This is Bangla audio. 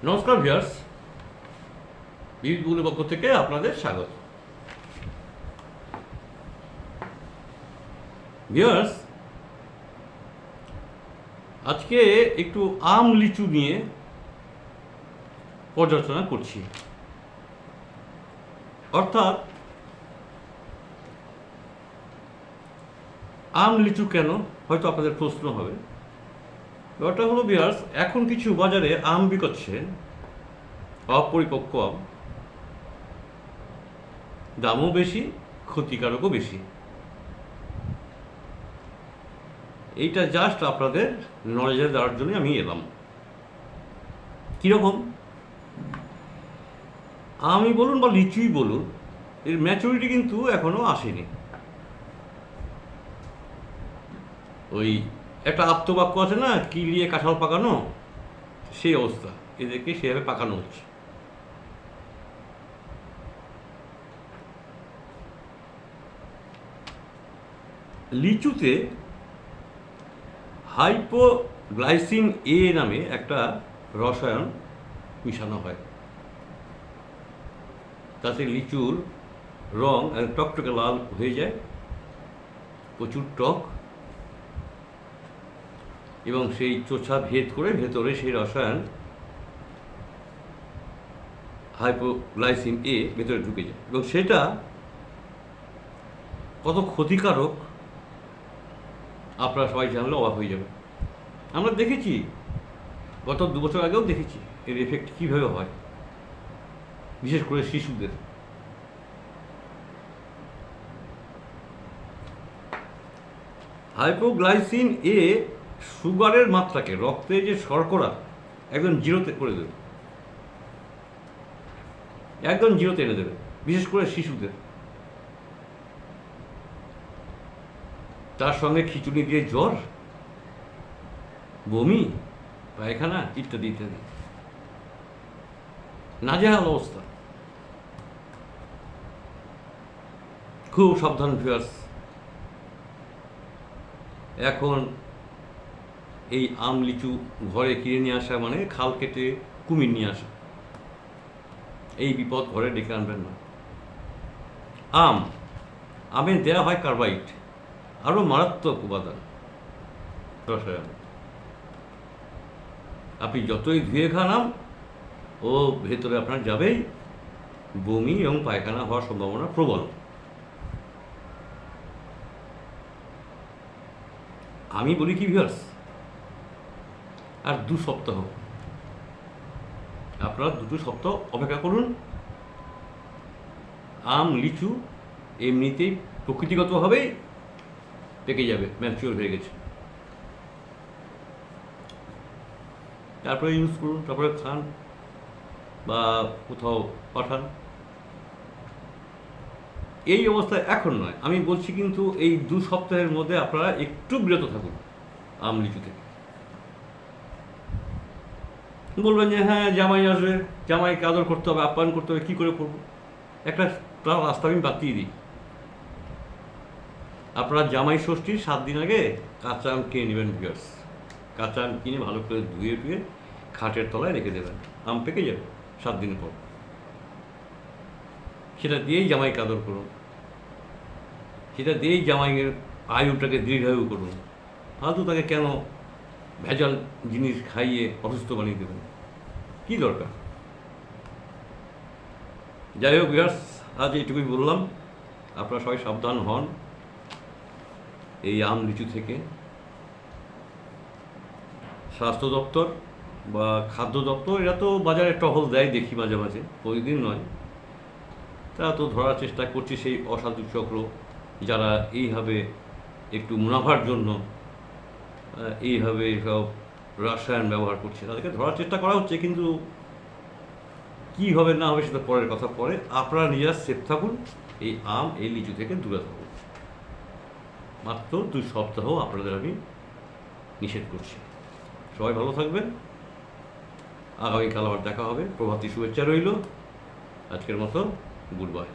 নমস্কার ভিউয়ার্স, বিবিগুলোর পক্ষ থেকে আপনাদের স্বাগত। ভিউয়ার্স, আজকে একটু আম লিচু নিয়ে পর্যালোচনা করছি। অর্থাৎ আম লিচু কেন, হয়তো আপনাদের প্রশ্ন হবে। ব্যাপারটা হলো ভিউয়ার্স, এখন কিছু বাজারে আম বিকোচ্ছে, অপরিপক্ক আম, দামও বেশি, ক্ষতিকারকও বেশি। এইটা জাস্ট আপনাদের নলেজে দেওয়ার জন্য আমি এলাম। কীরকম আমি বলুন বা লিচুই বলুন, এর ম্যাচুরিটি কিন্তু এখনো আসেনি। ওই একটা আপ্তবাক্য আছে না, কিলিয়ে কাঁঠাল পাকানো, সেই অবস্থা, এদেরকে সেভাবে পাকানো হচ্ছে। লিচুতে হাইপোগ্লাইসিন এ নামে একটা রসায়ন মিশানো হয়, তাতে লিচুর রং টকটকে লাল হয়ে যায়, প্রচুর টক, এবং সেই চোষা ভেদ করে ভেতরে সেই রসায়ন হাইপোগ্লাইসিন এ ভেতরে ঢুকে যায়, এবং সেটা কত ক্ষতিকারক আপনারা সবাই জানলে অবাক হয়ে যাবে। আমরা দেখেছি, গত 2 বছর আগেও দেখেছি এর এফেক্ট কীভাবে হয়, বিশেষ করে শিশুদের। হাইপোগ্লাইসিন এ সুগারের মাত্রাকে, রক্তে যে শর্করা, একদম জিরোতে করে দেবে, একদম জিরোতে এনে দেবে, বিশেষ করে শিশুদের। তার সঙ্গে খিচুড়ি দিয়ে জ্বর, বমি, পায়খানা ইত্যাদি ইত্যাদি, নাজেহাল অবস্থা। খুব সাবধান ভিউয়ার্স, এখন এই আম লিচু ঘরে কিনে নিয়ে আসা মানে খাল কেটে কুমির নিয়ে আসা। এই বিপদ ঘরে ডেকে আনবেন না। আমে দেওয়া হয় কার্বাইড, আরও মারাত্মক উপাদান, রসায়ন। আপনি যতই ধুয়ে খান আম, ও ভেতরে আপনার যাবেই, বমি এবং পায়খানা হওয়ার সম্ভাবনা প্রবল। আমি বলি কি ভিউয়ার্স, আর 2 সপ্তাহ, আপনারা 2 সপ্তাহ অপেক্ষা করুন। আম লিচু এমনিতেই প্রকৃতিগতভাবেই পেকে যাবে, ম্যাচিওর হয়ে গেছে। তারপরে ইউজ করুন, তারপরে খান বা কোথাও পাঠান। এই অবস্থায় এখন নয়, আমি বলছি, কিন্তু এই 2 সপ্তাহের মধ্যে আপনারা একটু বিরত থাকুন আম লিচু থেকে। বলবেন যে হ্যাঁ, জামাই আসবে, জামাইকে আদর করতে হবে, আপ্যায়ন করতে হবে, কী করে করবো? একটা রাস্তা আমি বাতিয়ে দিই। আপনারা জামাই ষষ্ঠীর 7 দিন আগে কাঁচা আম কিনে নেবেন ভিউয়ার্স। কাঁচা আম কিনে ভালো করে ধুয়ে টুয়ে খাটের তলায় রেখে দেবেন, আম পেকে যাবে 7 দিন পর। সেটা দিয়েই জামাইকে আদর করুন, সেটা দিয়েই জামাইয়ের আয়ুটাকে দীর্ঘায়ু করুন। ফালতু তাকে কেন ভেজাল জিনিস খাইয়ে অসুস্থ বানিয়ে দেবেন? কী দরকার? যাই হোক ভিউয়ার্স, আজ এইটুকুই বললাম। আপনারা সবাই সাবধান হন এই আম লিচু থেকে। স্বাস্থ্য দপ্তর বা খাদ্য দপ্তর এরা তো বাজারে টহল দেয়, দেখি মাঝে মাঝে, প্রতিদিন নয়। তারা তো ধরার চেষ্টা করছে সেই অসাধু চক্র যারা এইভাবে একটু মুনাফার জন্য এইভাবে সব রসায়ন ব্যবহার করছে, তাদেরকে ধরার চেষ্টা করা হচ্ছে। কিন্তু কী হবে না হবে সেটা পরের কথা, পরে। আপনারা নিজেরা সেফ থাকুন, এই আম এই লিচু থেকে দূরে থাকুন। মাত্র 2 সপ্তাহ আপনাদের আমি নিষেধ করছি। সবাই ভালো থাকবেন, আগামীকাল আবার দেখা হবে। প্রভাতী শুভেচ্ছা রইল। আজকের মতো গুড বাই।